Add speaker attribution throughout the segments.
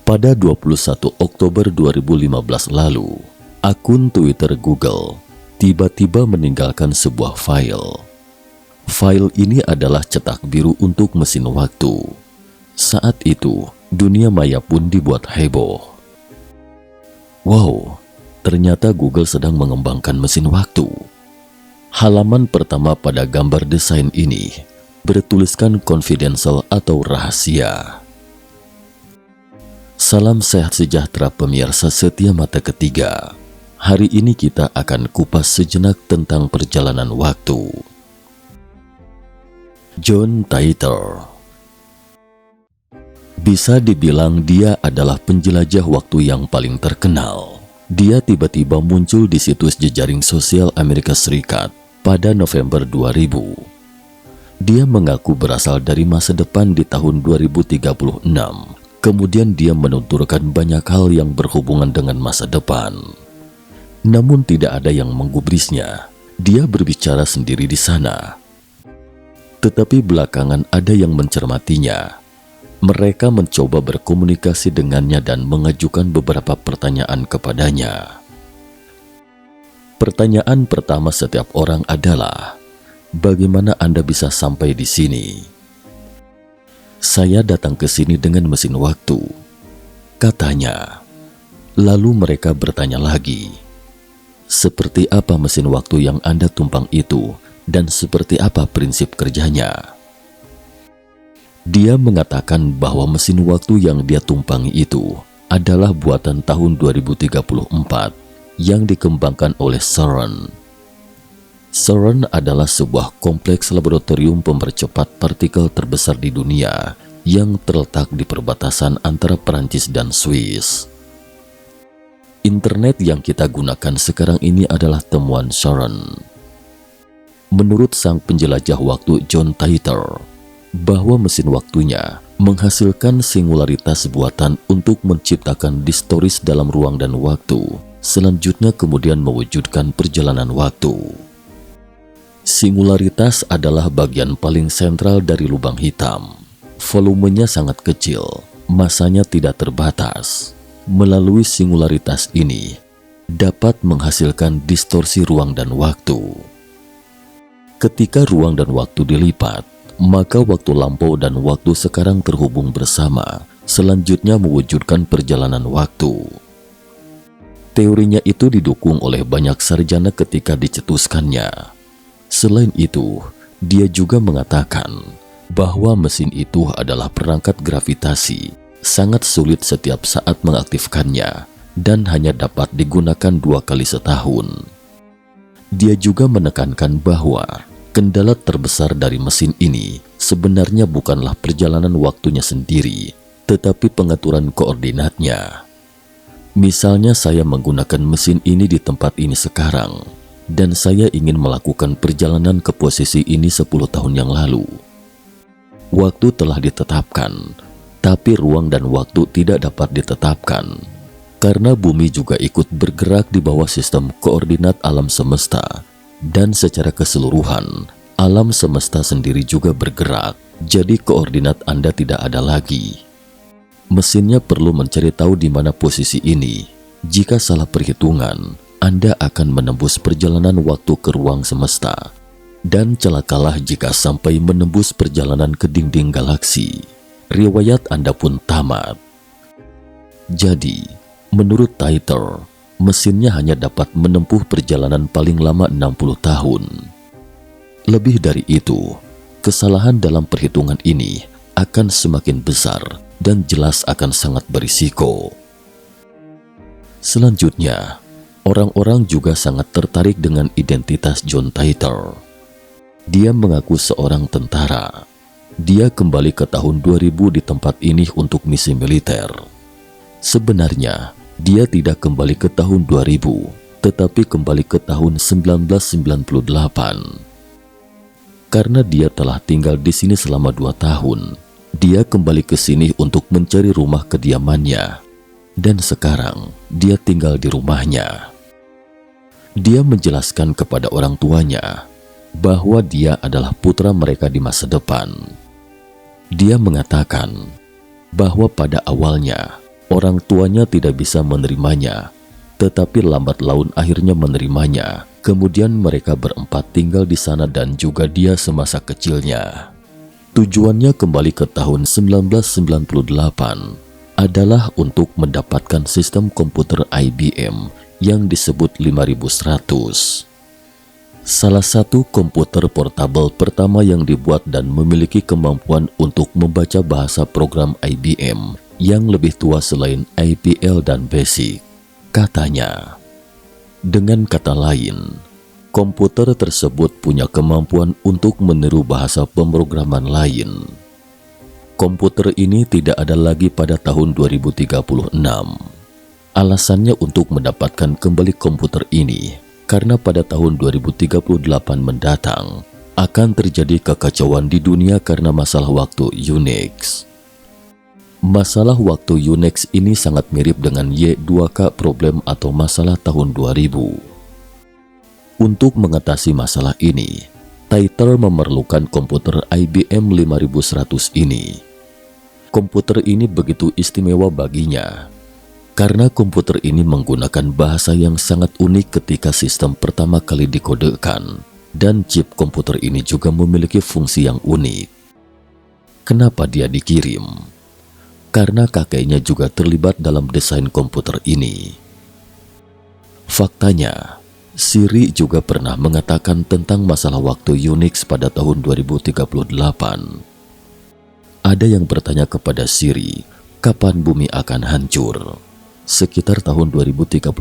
Speaker 1: Pada 21 Oktober 2015 lalu, akun Twitter Google tiba-tiba meninggalkan sebuah file. File ini adalah cetak biru untuk mesin waktu. Saat itu, dunia maya pun dibuat heboh. Wow, ternyata Google sedang mengembangkan mesin waktu. Halaman pertama pada gambar desain ini bertuliskan confidential atau rahasia. Salam sehat sejahtera pemirsa setia Mata Ketiga. Hari ini kita akan kupas sejenak tentang perjalanan waktu. John Titor. Bisa dibilang dia adalah penjelajah waktu yang paling terkenal. Dia tiba-tiba muncul di situs jejaring sosial Amerika Serikat pada November 2000. Dia mengaku berasal dari masa depan di tahun 2036. Kemudian dia menuturkan banyak hal yang berhubungan dengan masa depan. Namun tidak ada yang menggubrisnya. Dia berbicara sendiri di sana. Tetapi belakangan ada yang mencermatinya. Mereka mencoba berkomunikasi dengannya dan mengajukan beberapa pertanyaan kepadanya. Pertanyaan pertama setiap orang adalah, bagaimana Anda bisa sampai di sini? Saya datang ke sini dengan mesin waktu, katanya. Lalu mereka bertanya lagi, seperti apa mesin waktu yang Anda tumpang itu dan seperti apa prinsip kerjanya? Dia mengatakan bahwa mesin waktu yang dia tumpangi itu adalah buatan tahun 2034 yang dikembangkan oleh CERN. CERN adalah sebuah kompleks laboratorium pemercepat partikel terbesar di dunia yang terletak di perbatasan antara Perancis dan Swiss. Internet yang kita gunakan sekarang ini adalah temuan CERN. Menurut sang penjelajah waktu John Titor, bahwa mesin waktunya menghasilkan singularitas buatan untuk menciptakan distoris dalam ruang dan waktu, selanjutnya kemudian mewujudkan perjalanan waktu. Singularitas adalah bagian paling sentral dari lubang hitam. Volumenya sangat kecil, masanya tidak terbatas. Melalui singularitas ini, dapat menghasilkan distorsi ruang dan waktu. Ketika ruang dan waktu dilipat, maka waktu lampau dan waktu sekarang terhubung bersama, selanjutnya mewujudkan perjalanan waktu. Teorinya itu didukung oleh banyak sarjana ketika dicetuskannya. Selain itu, dia juga mengatakan bahwa mesin itu adalah perangkat gravitasi, sangat sulit setiap saat mengaktifkannya, dan hanya dapat digunakan 2 kali setahun. Dia juga menekankan bahwa kendala terbesar dari mesin ini sebenarnya bukanlah perjalanan waktunya sendiri, tetapi pengaturan koordinatnya. Misalnya saya menggunakan mesin ini di tempat ini sekarang, dan saya ingin melakukan perjalanan ke posisi ini 10 tahun yang lalu. Waktu telah ditetapkan, tapi ruang dan waktu tidak dapat ditetapkan, karena bumi juga ikut bergerak di bawah sistem koordinat alam semesta, dan secara keseluruhan, alam semesta sendiri juga bergerak, jadi koordinat Anda tidak ada lagi. Mesinnya perlu mencari tahu di mana posisi ini. Jika salah perhitungan, Anda akan menembus perjalanan waktu ke ruang semesta, dan celakalah jika sampai menembus perjalanan ke dinding galaksi. Riwayat Anda pun tamat. Jadi, menurut Titor, mesinnya hanya dapat menempuh perjalanan paling lama 60 tahun. Lebih dari itu, kesalahan dalam perhitungan ini akan semakin besar dan jelas akan sangat berisiko. Selanjutnya, orang-orang juga sangat tertarik dengan identitas John Titor. Dia mengaku seorang tentara. Dia kembali ke tahun 2000 di tempat ini untuk misi militer. Sebenarnya, dia tidak kembali ke tahun 2000, tetapi kembali ke tahun 1998. Karena dia telah tinggal di sini selama 2 tahun, dia kembali ke sini untuk mencari rumah kediamannya. Dan sekarang, dia tinggal di rumahnya. Dia menjelaskan kepada orang tuanya bahwa dia adalah putra mereka di masa depan. Dia mengatakan bahwa pada awalnya Orang tuanya tidak bisa menerimanya, tetapi lambat laun akhirnya menerimanya. Kemudian mereka berempat tinggal di sana dan juga dia semasa kecilnya. Tujuannya kembali ke tahun 1998 adalah untuk mendapatkan sistem komputer IBM yang disebut 5100. Salah satu komputer portabel pertama yang dibuat dan memiliki kemampuan untuk membaca bahasa program IBM yang lebih tua selain IPL dan BASIC, katanya. Dengan kata lain, komputer tersebut punya kemampuan untuk meniru bahasa pemrograman lain. Komputer ini tidak ada lagi pada tahun 2036. Alasannya untuk mendapatkan kembali komputer ini karena pada tahun 2038 mendatang akan terjadi kekacauan di dunia karena masalah waktu Unix. Masalah waktu Unix ini sangat mirip dengan Y2K problem atau masalah tahun 2000. Untuk mengatasi masalah ini, Titer memerlukan komputer IBM 5100 ini. Komputer ini begitu istimewa baginya, karena komputer ini menggunakan bahasa yang sangat unik ketika sistem pertama kali dikodekan, dan chip komputer ini juga memiliki fungsi yang unik. Kenapa dia dikirim? Karena kakeknya juga terlibat dalam desain komputer ini. Faktanya, Siri juga pernah mengatakan tentang masalah waktu Unix pada tahun 2038. Ada yang bertanya kepada Siri, kapan bumi akan hancur? Sekitar tahun 2038,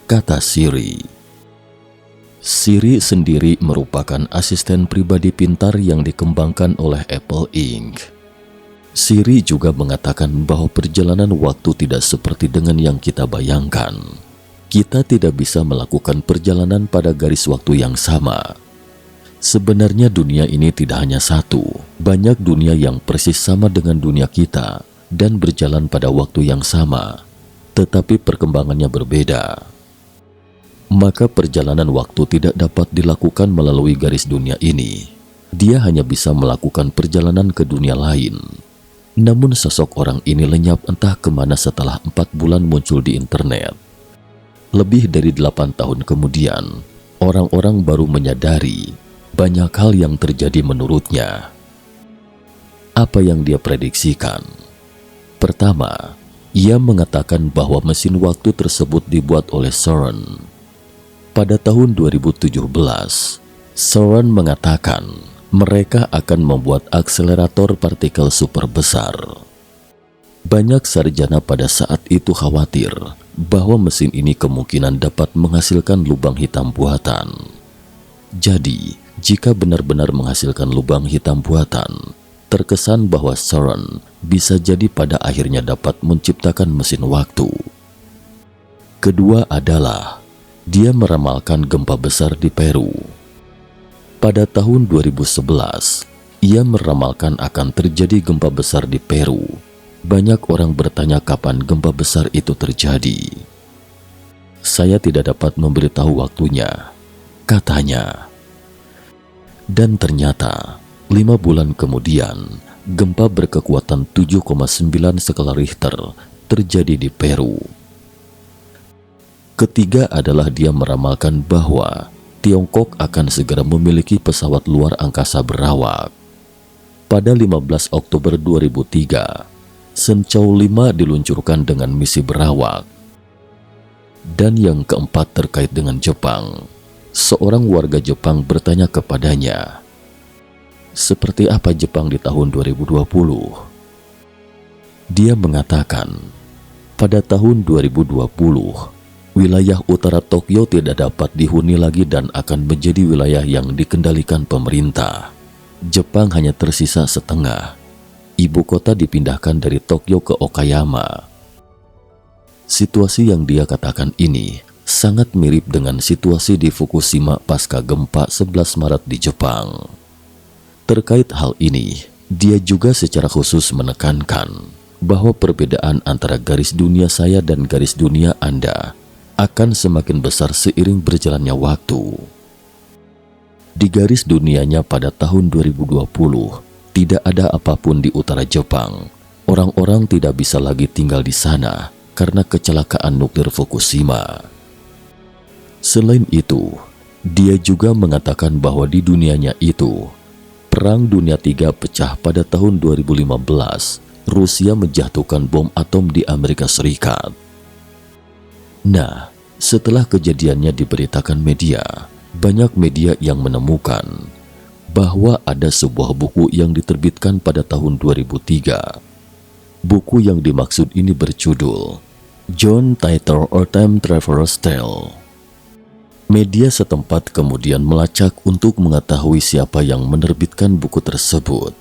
Speaker 1: kata Siri. Siri sendiri merupakan asisten pribadi pintar yang dikembangkan oleh Apple Inc. Siri juga mengatakan bahwa perjalanan waktu tidak seperti dengan yang kita bayangkan. Kita tidak bisa melakukan perjalanan pada garis waktu yang sama. Sebenarnya dunia ini tidak hanya satu, banyak dunia yang persis sama dengan dunia kita dan berjalan pada waktu yang sama, tetapi perkembangannya berbeda. Maka perjalanan waktu tidak dapat dilakukan melalui garis dunia ini. Dia hanya bisa melakukan perjalanan ke dunia lain. Namun sosok orang ini lenyap entah kemana setelah 4 bulan muncul di internet. Lebih dari 8 tahun kemudian, orang-orang baru menyadari banyak hal yang terjadi menurutnya. Apa yang dia prediksikan? Pertama, ia mengatakan bahwa mesin waktu tersebut dibuat oleh CERN. Pada tahun 2017, CERN mengatakan mereka akan membuat akselerator partikel super besar. Banyak sarjana pada saat itu khawatir bahwa mesin ini kemungkinan dapat menghasilkan lubang hitam buatan. Jadi, jika benar-benar menghasilkan lubang hitam buatan, terkesan bahwa CERN bisa jadi pada akhirnya dapat menciptakan mesin waktu. Kedua adalah, dia meramalkan gempa besar di Peru. Pada tahun 2011, ia meramalkan akan terjadi gempa besar di Peru. Banyak orang bertanya kapan gempa besar itu terjadi. Saya tidak dapat memberitahu waktunya, katanya. Dan ternyata, 5 bulan kemudian, gempa berkekuatan 7,9 skala Richter terjadi di Peru. Ketiga adalah dia meramalkan bahwa Tiongkok akan segera memiliki pesawat luar angkasa berawak. Pada 15 Oktober 2003, Shenzhou 5 diluncurkan dengan misi berawak. Dan yang keempat terkait dengan Jepang. Seorang warga Jepang bertanya kepadanya, seperti apa Jepang di tahun 2020? Dia mengatakan, pada tahun 2020, wilayah utara Tokyo tidak dapat dihuni lagi dan akan menjadi wilayah yang dikendalikan pemerintah. Jepang hanya tersisa setengah. Ibu kota dipindahkan dari Tokyo ke Okayama. Situasi yang dia katakan ini sangat mirip dengan situasi di Fukushima pasca gempa 11 Maret di Jepang. Terkait hal ini, dia juga secara khusus menekankan bahwa perbedaan antara garis dunia saya dan garis dunia Anda akan semakin besar seiring berjalannya waktu. Di garis dunianya pada tahun 2020, tidak ada apapun di utara Jepang. Orang-orang tidak bisa lagi tinggal di sana karena kecelakaan nuklir Fukushima. Selain itu, dia juga mengatakan bahwa di dunianya itu, Perang Dunia III pecah pada tahun 2015. Rusia menjatuhkan bom atom di Amerika Serikat. Nah, setelah kejadiannya diberitakan media, banyak media yang menemukan bahwa ada sebuah buku yang diterbitkan pada tahun 2003. Buku yang dimaksud ini berjudul John Titor or Time Traveler's Tale. Media setempat kemudian melacak untuk mengetahui siapa yang menerbitkan buku tersebut.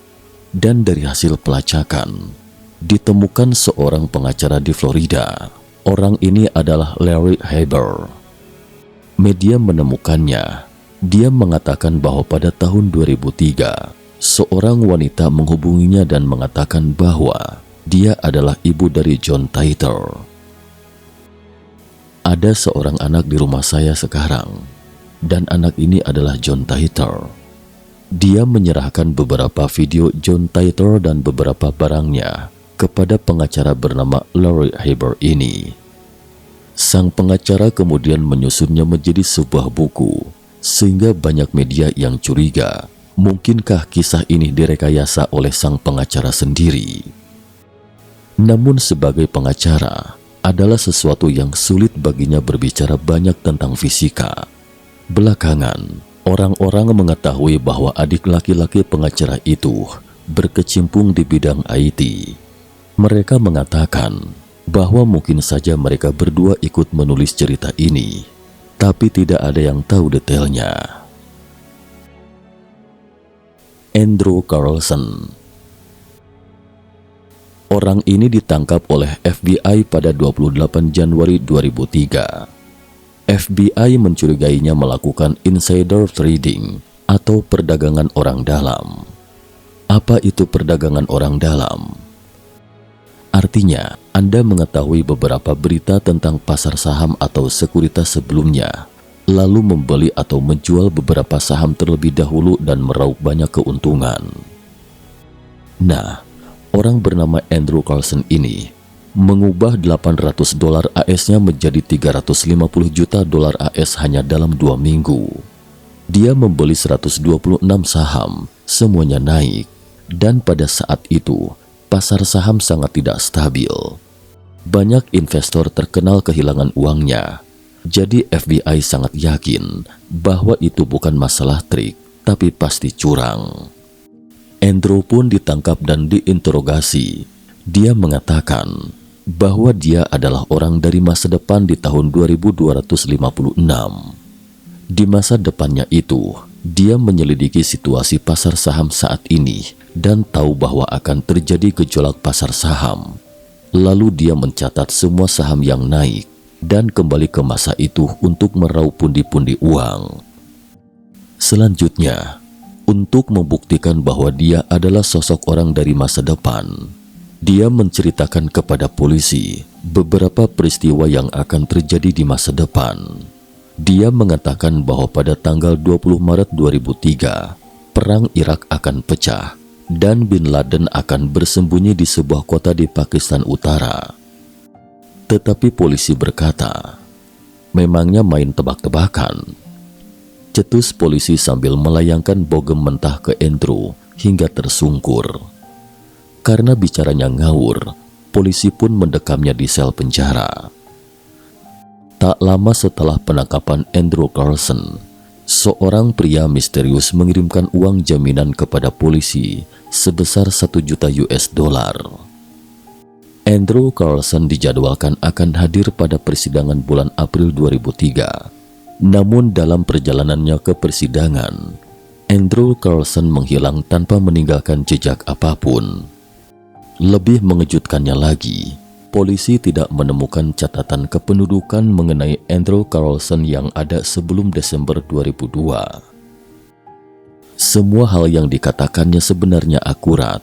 Speaker 1: Dan dari hasil pelacakan, ditemukan seorang pengacara di Florida. Orang ini adalah Larry Haber. Media menemukannya. Dia mengatakan bahwa pada tahun 2003, seorang wanita menghubunginya dan mengatakan bahwa dia adalah ibu dari John Titor. Ada seorang anak di rumah saya sekarang, dan anak ini adalah John Titor. Dia menyerahkan beberapa video John Titor dan beberapa barangnya kepada pengacara bernama Larry Haber ini. Sang pengacara kemudian menyusunnya menjadi sebuah buku, sehingga banyak media yang curiga, mungkinkah kisah ini direkayasa oleh sang pengacara sendiri? Namun sebagai pengacara, adalah sesuatu yang sulit baginya berbicara banyak tentang fisika. Belakangan, orang-orang mengetahui bahwa adik laki-laki pengacara itu berkecimpung di bidang IT. Mereka mengatakan bahwa mungkin saja mereka berdua ikut menulis cerita ini, tapi tidak ada yang tahu detailnya. Andrew Carlson. Orang ini ditangkap oleh FBI pada 28 Januari 2003. FBI mencurigainya melakukan insider trading atau perdagangan orang dalam. Apa itu perdagangan orang dalam? Artinya, Anda mengetahui beberapa berita tentang pasar saham atau sekuritas sebelumnya, lalu membeli atau menjual beberapa saham terlebih dahulu dan meraup banyak keuntungan. Nah, orang bernama Andrew Carlson ini mengubah $800 AS-nya menjadi $350 juta AS hanya dalam 2 minggu. Dia membeli 126 saham, semuanya naik, dan pada saat itu pasar saham sangat tidak stabil. Banyak investor terkenal kehilangan uangnya, jadi FBI sangat yakin bahwa itu bukan masalah trik, tapi pasti curang. Andrew pun ditangkap dan diinterogasi. Dia mengatakan bahwa dia adalah orang dari masa depan di tahun 2256. Di masa depannya itu, dia menyelidiki situasi pasar saham saat ini dan tahu bahwa akan terjadi gejolak pasar saham. Lalu dia mencatat semua saham yang naik dan kembali ke masa itu untuk meraup pundi-pundi uang. Selanjutnya, untuk membuktikan bahwa dia adalah sosok orang dari masa depan, dia menceritakan kepada polisi beberapa peristiwa yang akan terjadi di masa depan. Dia mengatakan bahwa pada tanggal 20 Maret 2003, perang Irak akan pecah dan Bin Laden akan bersembunyi di sebuah kota di Pakistan Utara. Tetapi polisi berkata, memangnya main tebak-tebakan? Cetus polisi sambil melayangkan bogem mentah ke Andrew hingga tersungkur. Karena bicaranya ngawur, polisi pun mendekamnya di sel penjara. Tak lama setelah penangkapan Andrew Carlson, seorang pria misterius mengirimkan uang jaminan kepada polisi sebesar 1 juta US dollar. Andrew Carlson dijadwalkan akan hadir pada persidangan bulan April 2003. Namun dalam perjalanannya ke persidangan, Andrew Carlson menghilang tanpa meninggalkan jejak apapun. Lebih mengejutkannya lagi, polisi tidak menemukan catatan kependudukan mengenai Andrew Carlson yang ada sebelum Desember 2002. Semua hal yang dikatakannya sebenarnya akurat.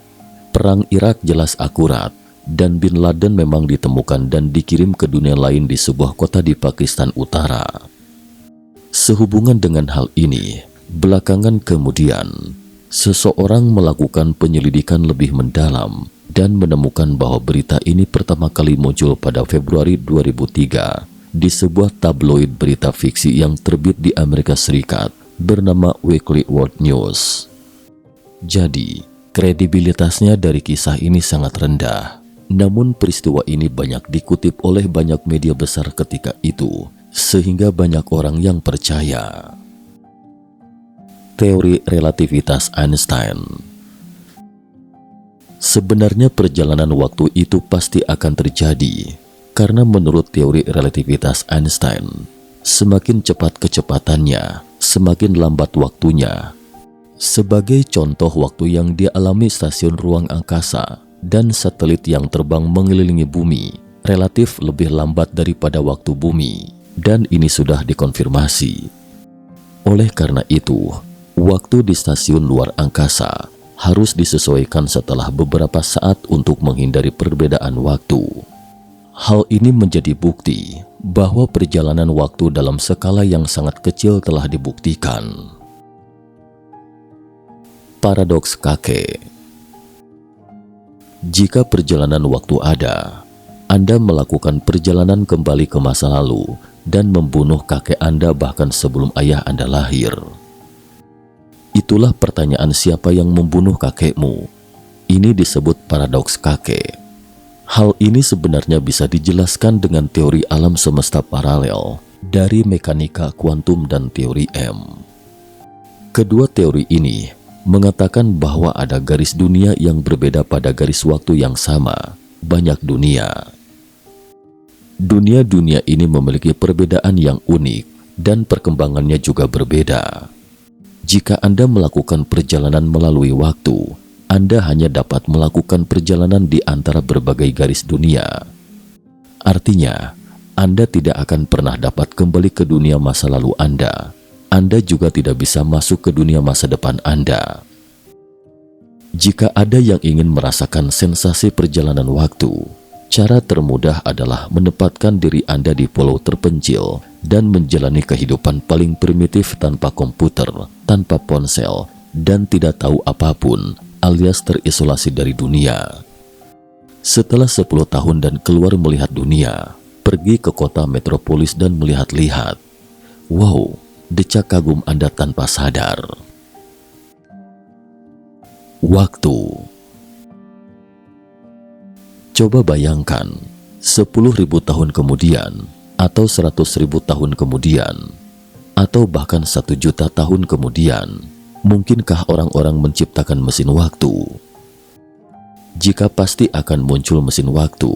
Speaker 1: Perang Irak jelas akurat, dan Bin Laden memang ditemukan dan dikirim ke dunia lain di sebuah kota di Pakistan Utara. Sehubungan dengan hal ini, belakangan kemudian, seseorang melakukan penyelidikan lebih mendalam dan menemukan bahwa berita ini pertama kali muncul pada Februari 2003 di sebuah tabloid berita fiksi yang terbit di Amerika Serikat bernama Weekly World News. Jadi, kredibilitasnya dari kisah ini sangat rendah. Namun peristiwa ini banyak dikutip oleh banyak media besar ketika itu, sehingga banyak orang yang percaya. Teori relativitas Einstein. Sebenarnya perjalanan waktu itu pasti akan terjadi, karena menurut teori relativitas Einstein, semakin cepat kecepatannya, semakin lambat waktunya. Sebagai contoh, waktu yang dialami stasiun ruang angkasa dan satelit yang terbang mengelilingi bumi relatif lebih lambat daripada waktu bumi, dan ini sudah dikonfirmasi. Oleh karena itu, waktu di stasiun luar angkasa harus disesuaikan setelah beberapa saat untuk menghindari perbedaan waktu. Hal ini menjadi bukti bahwa perjalanan waktu dalam skala yang sangat kecil telah dibuktikan. Paradoks kakek. Jika perjalanan waktu ada, Anda melakukan perjalanan kembali ke masa lalu dan membunuh kakek Anda bahkan sebelum ayah Anda lahir. Itulah pertanyaan, siapa yang membunuh kakekmu? Ini disebut paradoks kakek. Hal ini sebenarnya bisa dijelaskan dengan teori alam semesta paralel dari mekanika kuantum dan teori M. Kedua teori ini mengatakan bahwa ada garis dunia yang berbeda pada garis waktu yang sama, banyak dunia. Dunia-dunia ini memiliki perbedaan yang unik dan perkembangannya juga berbeda. Jika Anda melakukan perjalanan melalui waktu, Anda hanya dapat melakukan perjalanan di antara berbagai garis dunia. Artinya, Anda tidak akan pernah dapat kembali ke dunia masa lalu Anda. Anda juga tidak bisa masuk ke dunia masa depan Anda. Jika ada yang ingin merasakan sensasi perjalanan waktu, cara termudah adalah menempatkan diri Anda di pulau terpencil dan menjalani kehidupan paling primitif tanpa komputer, tanpa ponsel, dan tidak tahu apapun, alias terisolasi dari dunia. Setelah 10 tahun dan keluar melihat dunia, pergi ke kota metropolis dan melihat-lihat. Wow, decak kagum Anda tanpa sadar. Waktu. Coba bayangkan, 10.000 tahun kemudian, atau 100.000 tahun kemudian, atau bahkan 1 juta tahun kemudian, mungkinkah orang-orang menciptakan mesin waktu? Jika pasti akan muncul mesin waktu,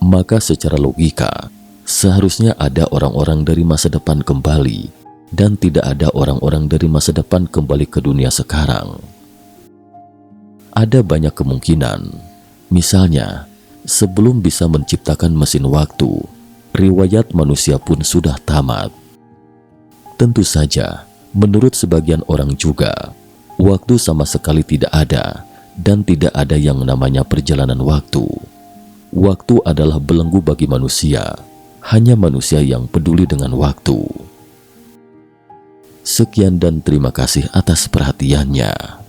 Speaker 1: maka secara logika, seharusnya ada orang-orang dari masa depan kembali, dan tidak ada orang-orang dari masa depan kembali ke dunia sekarang. Ada banyak kemungkinan. Misalnya, sebelum bisa menciptakan mesin waktu, riwayat manusia pun sudah tamat. Tentu saja, menurut sebagian orang juga, waktu sama sekali tidak ada, dan tidak ada yang namanya perjalanan waktu. Waktu adalah belenggu bagi manusia, hanya manusia yang peduli dengan waktu. Sekian dan terima kasih atas perhatiannya.